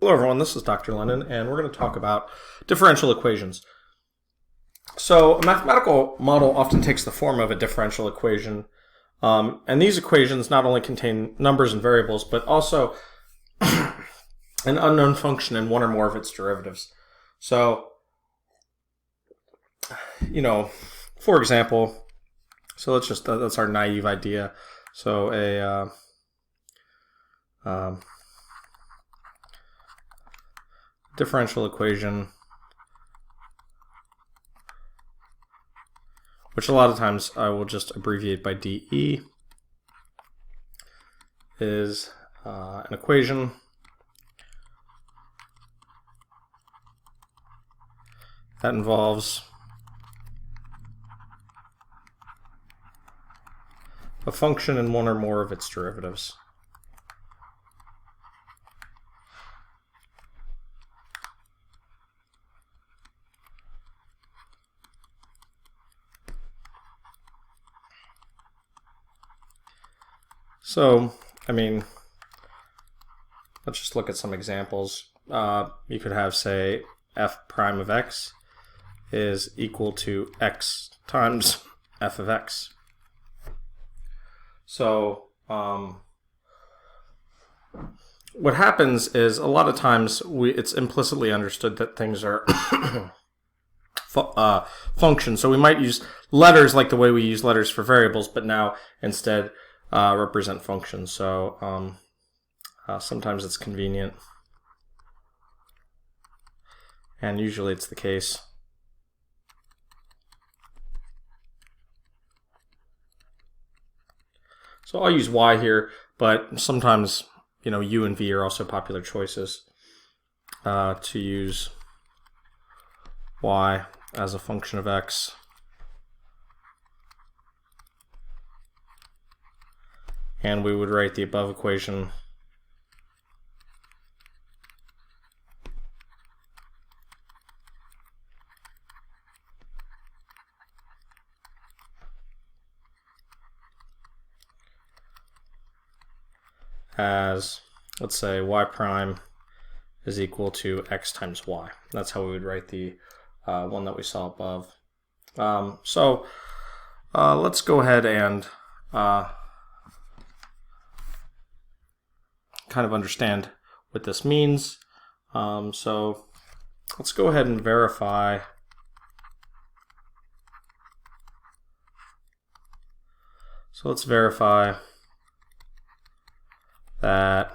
Hello everyone, this is Dr. Lennon, and we're going to talk about differential equations. So a mathematical model often takes the form of a differential equation, and these equations not only contain numbers and variables, but also an unknown function and one or more of its derivatives. So, for example, that's our naive idea. So a differential equation, which a lot of times I will just abbreviate by DE, is an equation that involves a function and one or more of its derivatives. So, let's just look at some examples. You could have, say, f prime of x is equal to x times f of x. So, what happens is a lot of times it's implicitly understood that things are functions. So we might use letters like the way we use letters for variables, but now instead represent functions. So sometimes it's convenient, and usually it's the case. So I'll use y here, but sometimes u and v are also popular choices to use y as a function of x. And we would write the above equation as, let's say, y prime is equal to x times y. That's how we would write the one that we saw above. So let's go ahead and kind of understand what this means. So let's go ahead and verify let's verify that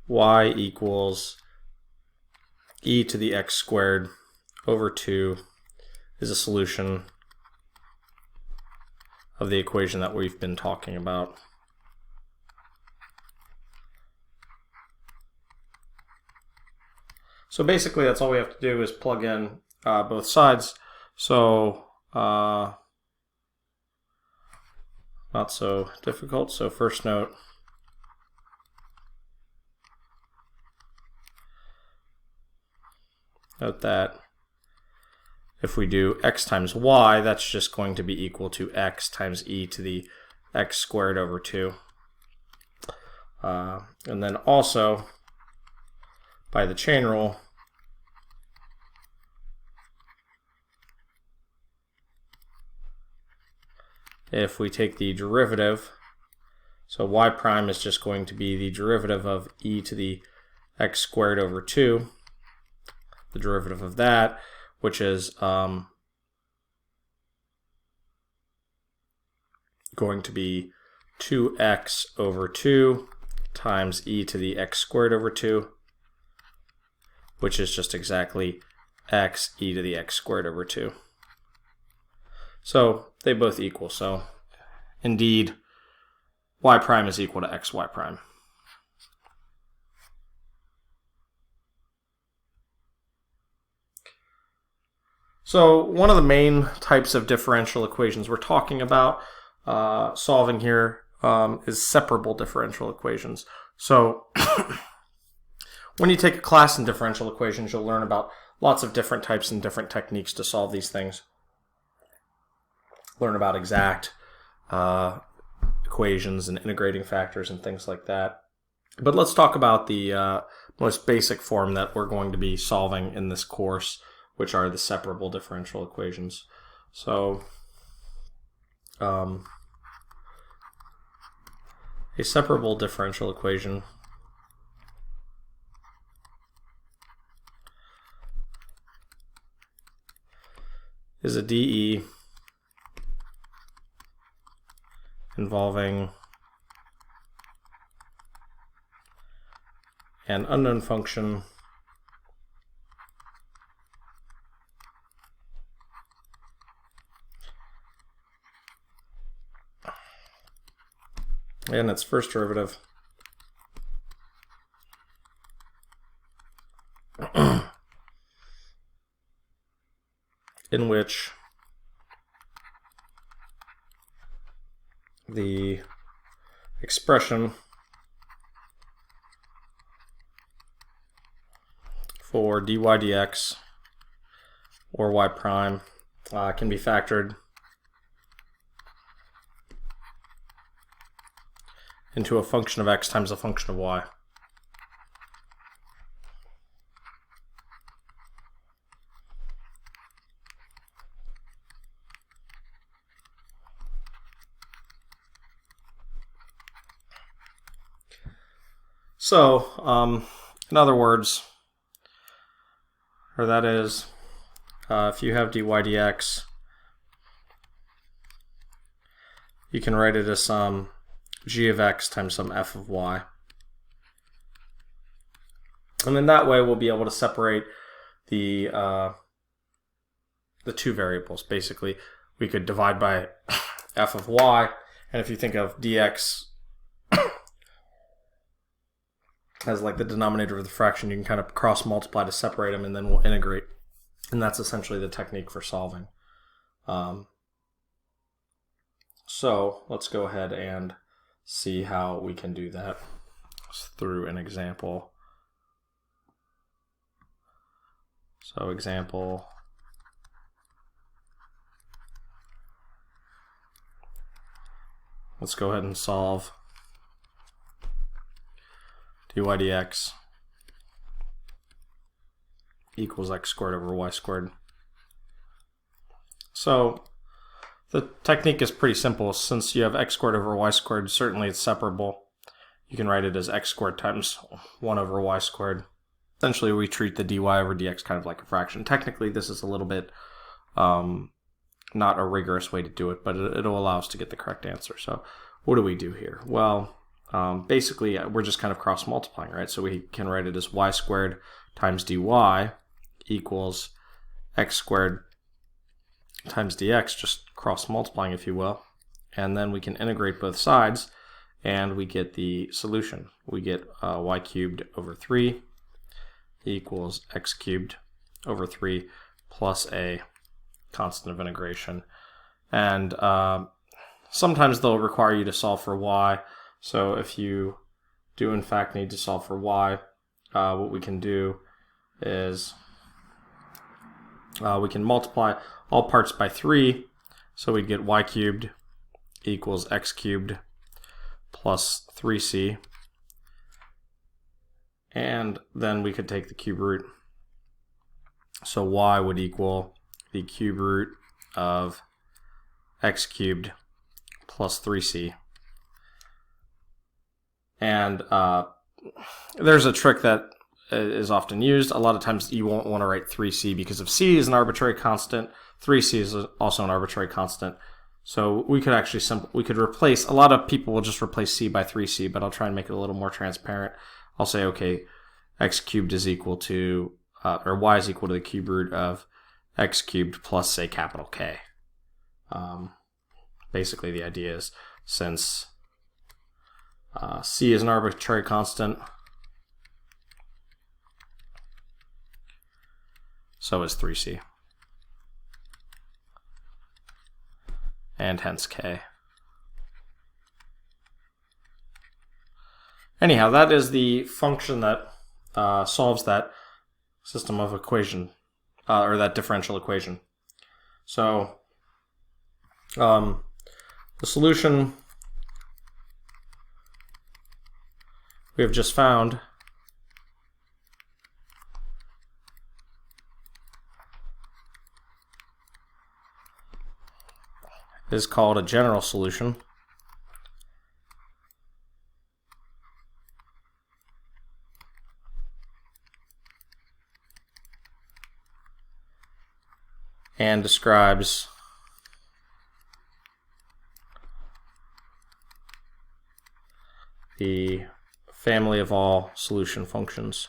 y equals e to the x squared over 2 is a solution of the equation that we've been talking about. So basically that's all we have to do is plug in both sides. So not so difficult. So first note, that if we do x times y, that's just going to be equal to x times e to the x squared over 2. And then also, by the chain rule, if we take the derivative, so y prime is just going to be the derivative of e to the x squared over 2, the derivative of that, which is going to be 2x over 2 times e to the x squared over 2, which is just exactly x e to the x squared over 2. So they both equal. So indeed, y prime is equal to xy prime. So one of the main types of differential equations we're talking about solving here is separable differential equations. So when you take a class in differential equations, you'll learn about lots of different types and different techniques to solve these things. Learn about exact equations and integrating factors and things like that. But let's talk about the most basic form that we're going to be solving in this course, which are the separable differential equations. So a separable differential equation is a DE involving an unknown function and its first derivative in which the expression for dy dx or y prime can be factored into a function of x times a function of y. So, in other words, or that is, if you have dy dx, you can write it as some g of x times some f of y. And then that way we'll be able to separate the two variables. Basically, we could divide by f of y, and if you think of dx as like the denominator of the fraction, you can kind of cross multiply to separate them, and then we'll integrate. And that's essentially the technique for solving. So let's go ahead and see how we can do that through an example. So example, let's go ahead and solve dy dx equals x squared over y squared. So the technique is pretty simple. Since you have x squared over y squared, certainly it's separable. You can write it as x squared times 1 over y squared. Essentially, we treat the dy over dx kind of like a fraction. Technically, this is a little bit not a rigorous way to do it, but it'll allow us to get the correct answer. So what do we do here? Well, basically, we're just kind of cross-multiplying, right? So we can write it as y squared times dy equals x squared times dx, just cross-multiplying, if you will. And then we can integrate both sides, and we get the solution. We get y cubed over 3 equals x cubed over 3 plus a constant of integration. And sometimes they'll require you to solve for y. So if you do in fact need to solve for y, what we can do is we can multiply all parts by 3. So we'd get y cubed equals x cubed plus 3c. And then we could take the cube root. So y would equal the cube root of x cubed plus 3c. And there's a trick that is often used. A lot of times you won't want to write 3c because if c is an arbitrary constant, 3c is also an arbitrary constant. So we could actually replace, a lot of people will just replace c by 3c, but I'll try and make it a little more transparent. I'll say, okay, x cubed is equal to, or y is equal to the cube root of x cubed plus, say, capital K. Basically, the idea is since c is an arbitrary constant, so is 3c. And hence K. Anyhow, that is the function that solves that system of equation, or that differential equation. So the solution we have just found is called a general solution. And describes the family of all solution functions.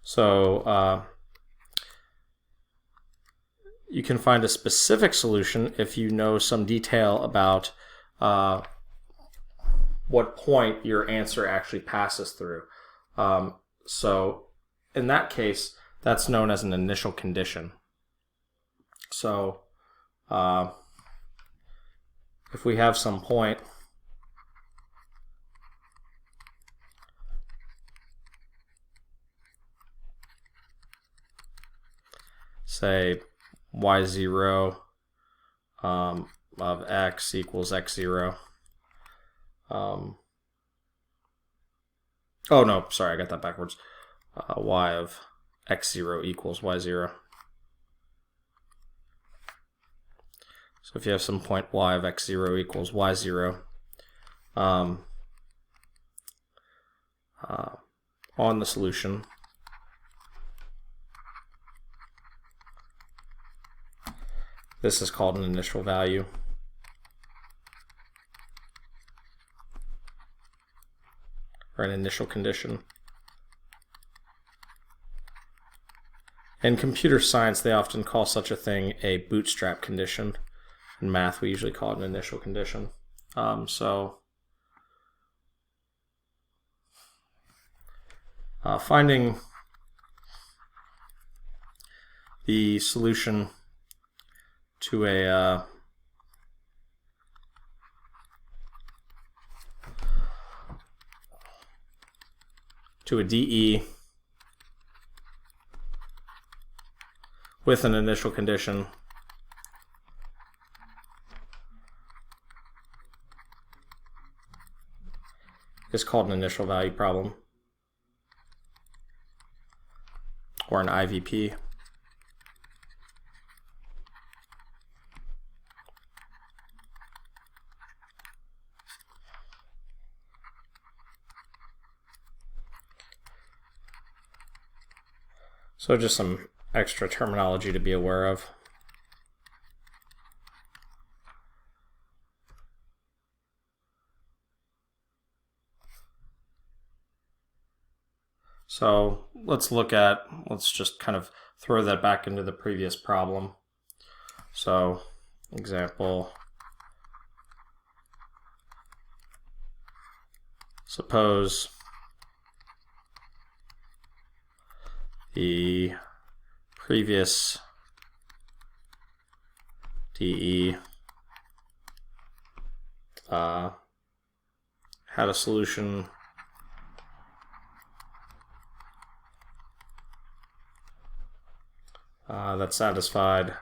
So you can find a specific solution if you know some detail about what point your answer actually passes through. So in that case, that's known as an initial condition. So if we have some point say y0 of x equals x0. Oh no, sorry, I got that backwards. Y of x0 equals y0. So if you have some point y of x0 equals y0 on the solution, this is called an initial value. Or an initial condition. In computer science, they often call such a thing a bootstrap condition. In math, we usually call it an initial condition. Finding the solution to a DE with an initial condition is called an initial value problem, or an IVP. So just some extra terminology to be aware of. So let's just kind of throw that back into the previous problem. So example, suppose the previous DE had a solution that satisfied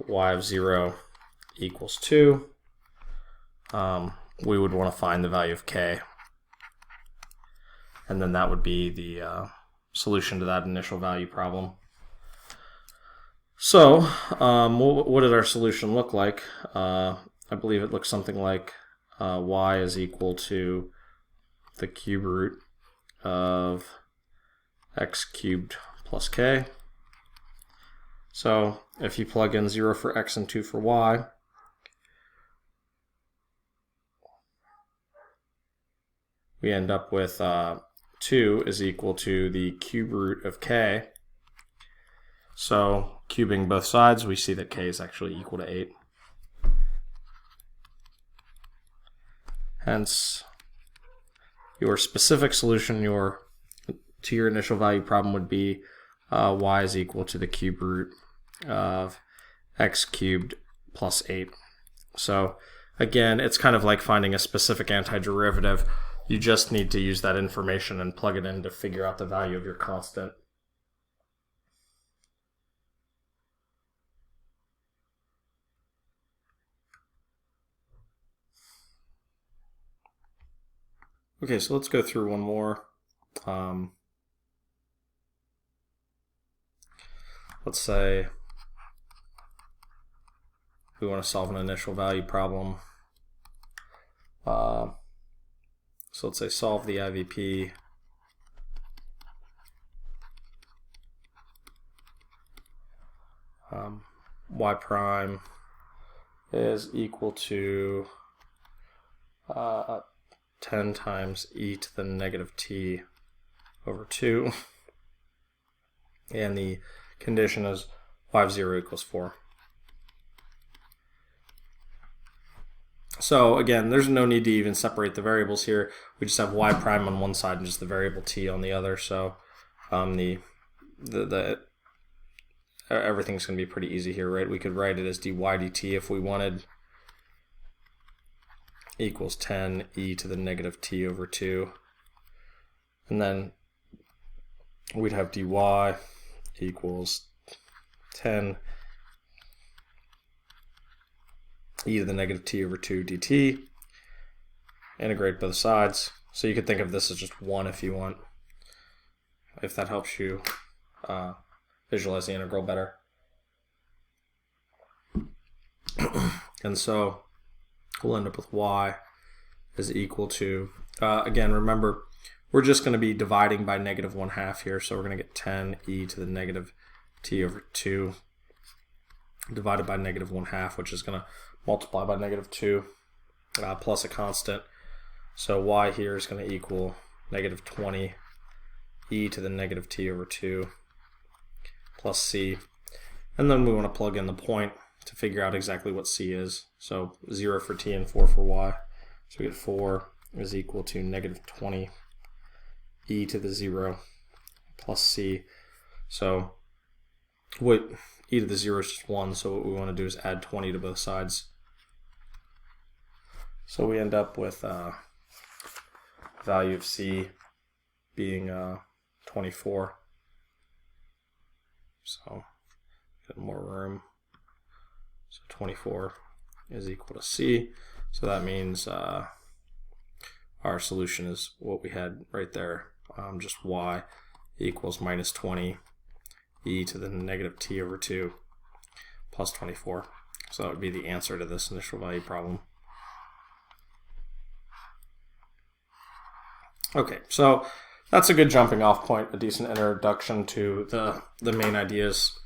y of 0 equals 2. We would want to find the value of k, and then that would be the solution to that initial value problem. So what did our solution look like? I believe it looks something like y is equal to the cube root of x cubed plus k. So if you plug in 0 for x and 2 for y, we end up with 2 is equal to the cube root of k. So cubing both sides, we see that k is actually equal to 8. Hence, your specific solution to your initial value problem would be y is equal to the cube root of x cubed plus 8. So again, it's kind of like finding a specific antiderivative. You just need to use that information and plug it in to figure out the value of your constant. Okay, so let's go through one more. Let's say we want to solve an initial value problem. So let's say solve the IVP. Y prime is equal to 10 times e to the negative t over 2. And the condition is y of 0 equals 4. So again, there's no need to even separate the variables here. We just have y prime on one side and just the variable t on the other. So everything's going to be pretty easy here, right? We could write it as dy dt if we wanted, equals 10 e to the negative t over 2. And then we'd have dy equals 10 e to the negative t over 2 dt. Integrate both sides. So you could think of this as just 1 if you want, if that helps you visualize the integral better. And so we'll end up with y is equal to, again, remember, we're just going to be dividing by negative 1/2 here, so we're going to get 10 e to the negative t over 2 divided by negative 1/2, which is going to multiply by negative 2 plus a constant. So y here is going to equal negative 20 e to the negative t over 2 plus c. And then we want to plug in the point to figure out exactly what c is. So 0 for t and 4 for y. So we get 4 is equal to negative 20 e to the 0 plus c. So e to the 0 is just 1, so what we want to do is add 20 to both sides. So we end up with value of c being 24. So get more room. So 24 is equal to c. So that means our solution is what we had right there, just y equals minus 20 e to the negative t over 2 plus 24. So that would be the answer to this initial value problem. Okay, so that's a good jumping off point, a decent introduction to the main ideas.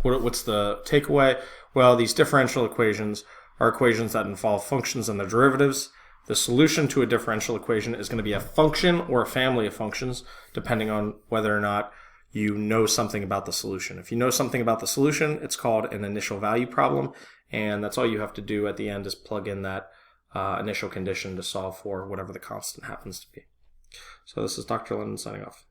What's the takeaway? Well, these differential equations are equations that involve functions and their derivatives. The solution to a differential equation is going to be a function or a family of functions, depending on whether or not you know something about the solution. If you know something about the solution, it's called an initial value problem, and that's all you have to do at the end is plug in that initial condition to solve for whatever the constant happens to be. So this is Dr. Lennon signing off.